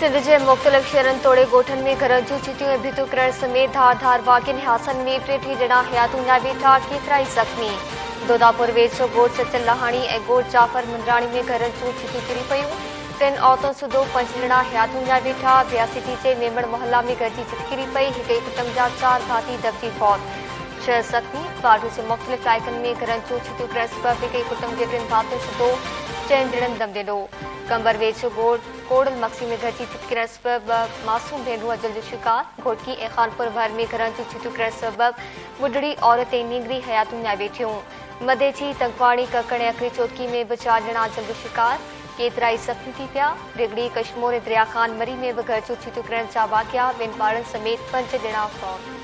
सिंध जे मुख़्तलिफ़ शहरनि तोड़े ॻोठनि में घर जूं छितियूं ऐं भितियूं किरण समेत धार वाक़िअनि हादसनि में टे ॼणा हयातूं विया वेठा, केतिरा ई ज़ख़्मी। दोदापुर वेझो ॻोठ सचल लाहाणी ऐं ॻोठ जाफ़र मुंद्राणी में घरनि जूं छितियूं किरी पयूं। 3 औरतुनि सूधो 5 ॼणा हयातूं विया वेठा। बियासिटी जे मेमण मोहल्ला में घर जी छिति किरी पई। हिक ई कुटुंब जा 4 भाती दबजी फौत, 6 ज़ख़्मी। बाडू जे मुख़्तलिफ़ इलाइक़नि में घरनि जूं छितियूं किरण सबबि हिक ई कुटुंब जे 3 भातियुनि सूधो 4 ॼणनि दम ॾिनो। कंबर वेझो ॻोठ कोड़ल मक्सी में घर जी छिति किरण सबबि 2 मासूम भेनरूं अजल जो शिकार। घोटकी ऐं खानपुर भर में घरनि जूं छितियूं किरण सबबि ॿुढड़ी औरत ऐं नींगरी हयातूं विया वेठियूं। मधेची तंगवाणी ककड़ ऐं अखरी चोटकी में बि 4 ॼणा अजल जो शिकार, केतिरा ई ज़ख़्मी थी पिया। रिगड़ी कश्मोर ऐं दरिया खान मरी में बि घर जूं छितियूं किरण जा वाक़िआ, 2 ॿारनि समेत 5 ॼणा फौत।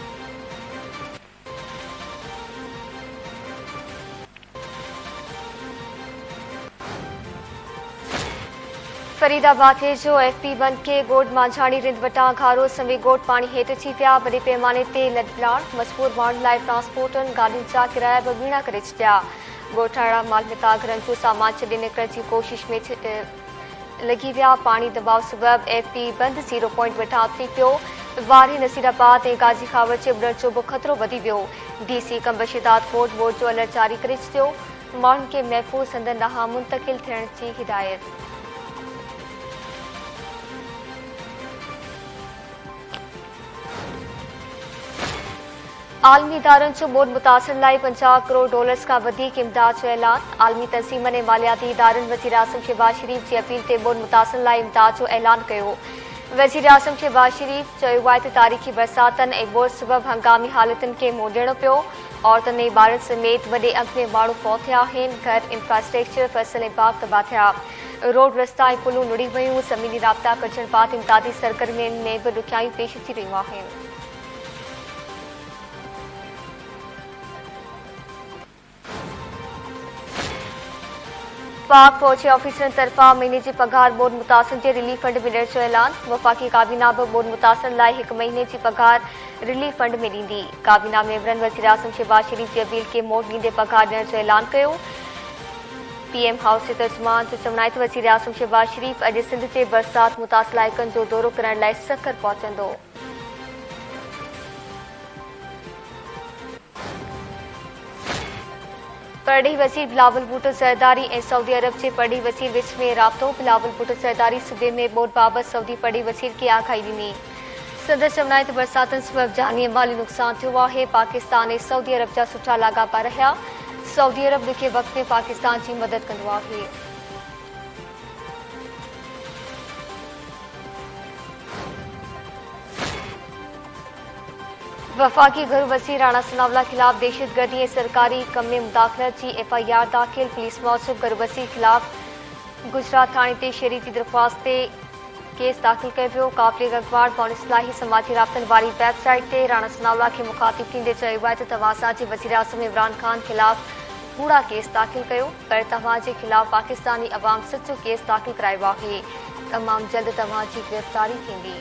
फरीदाबाद जो FP1 के ॻोठ मांझाणी रिंद वटां घारो समेत ॻोठ पाणी हेठि अची पिया। वॾे पैमाने ते लॾलाड़, मजबूर माण्हुनि लाइ ट्रांसपोर्टनि गाॾियुनि जा किराया बि ॿीणा करे छॾिया। ॻोठाणा मालमिता घरनि जो सामान छॾे निकिरण जी कोशिश में लॻी विया। पाणी दबाव सबबि FP बंदि 0 पॉइंट वटां थी पियो। वारी नसीराबाद ऐं गाजी खावर जे ॿुॾण जो बि ख़तरो वधी वियो। DC कंबर शिदात कोर्ट बोर्ड जो अलर्ट जारी करे छॾियो। माण्हुनि खे महफ़ूज़ हंधनि ॾांहुं मुंतक़िल थियण जी हिदायत। आलमी इदारनि जो ॿोॾि मुतासिरनि लाइ $50 करोड़ खां वधीक इमदाद जो ऐलान। आलमी तंज़ीमनि ऐं मालियाती इदारनि वज़ीर आज़म शहबाज शरीफ़ जी अपील ते ॿोॾि मुतासिरनि लाइ इमदाद जो ऐलान कयो। वज़ीर आज़म शहबाज शरीफ़ चयो आहे त तारीख़ी बरसातनि ऐं ॿोॾि सबबि हंगामी हालतुनि खे मुंहुं ॾियणो पियो। औरतुनि ऐं ॿारनि समेत वॾे अंग में माण्हू फौत थिया आहिनि। घर, इंफ्रास्ट्रक्चर, फसल ऐं बाग तबाह थिया। रोड रस्ता ऐं पुलूं लुड़ी वयूं। ज़मीनी राब्ता कढण बाद इमदादी सरगर्मियुनि में बि ॾुखियायूं पेश अची रहियूं आहिनि। पाक फ़ौजी ऑफिसरनि तरफ़ां महीने जी पघार ॿोॾि मुतासिरनि जे रिलीफ फंड में ॾियण जो ऐलान। वफ़ाक़ी काबीना बि ॿोॾि मुतासिरनि लाइ 1 महीने जी पघार रिलीफ फंड में ॾींदी। काबीना मेंबरनि वज़ीर आज़म शहबाज शरीफ़ जी अपील खे मोट ॾींदे पघार ॾियण जो ऐलान कयो। PM हाउस जे तर्जुमान जो चवणु आहे त वज़ीर आज़म शहबाज शरीफ़ अॼु सिंध जे बरसात मुतासिर इलाइक़नि जो दौरो करण लाइ सखर पहुचंदो। परॾेही वज़ीर बिलावल भुट्टो ज़रदारी ऐं सऊदी अरब जे परॾेही वज़ीर विच में राब्तो। बिलावल भुट्टो ज़रदारी सूबे में ॿोॾि बाबति सऊदी परॾेही वज़ीर खे आगाही ॾिनी। सदर चवणु आहे त बरसातनि सबबि जानी ऐं माली नुक़सान थियो आहे। पाकिस्तान ऐं सऊदी अरब जा सुठा लाॻापा रहिया। सऊदी अरब ॾुखे वक़्त में पाकिस्तान जी मदद कंदो आहे। वफ़ाक़ी घरू वज़ीर राणा सनाउल्लाह ख़िलाफ़ दहशतगर्दी ऐं सरकारी कम में मुदाख़लत जी FIR दाख़िल। पुलिस मूजिबि घरू वज़ीर ख़िलाफ़ गुजरात थाणे ते शहरी जी दरख़्वास्त ते केस दाख़िल कयो वियो। क़ाबिले अख़बार बौन इस्लाही समाजी राब्तनि वारी वेबसाइट ते राणा सनाउल्लाह खे मुख़ातिब थींदे चयो आहे त तव्हां असांजे वज़ीर आज़म इमरान ख़ान ख़िलाफ़ कूड़ा केस दाख़िल कयो, पर तव्हां जे ख़िलाफ़ पाकिस्तानी अवाम सचो केस दाख़िल करायो आहे। तमामु जल्द तव्हां जी गिरफ़्तारी थींदी।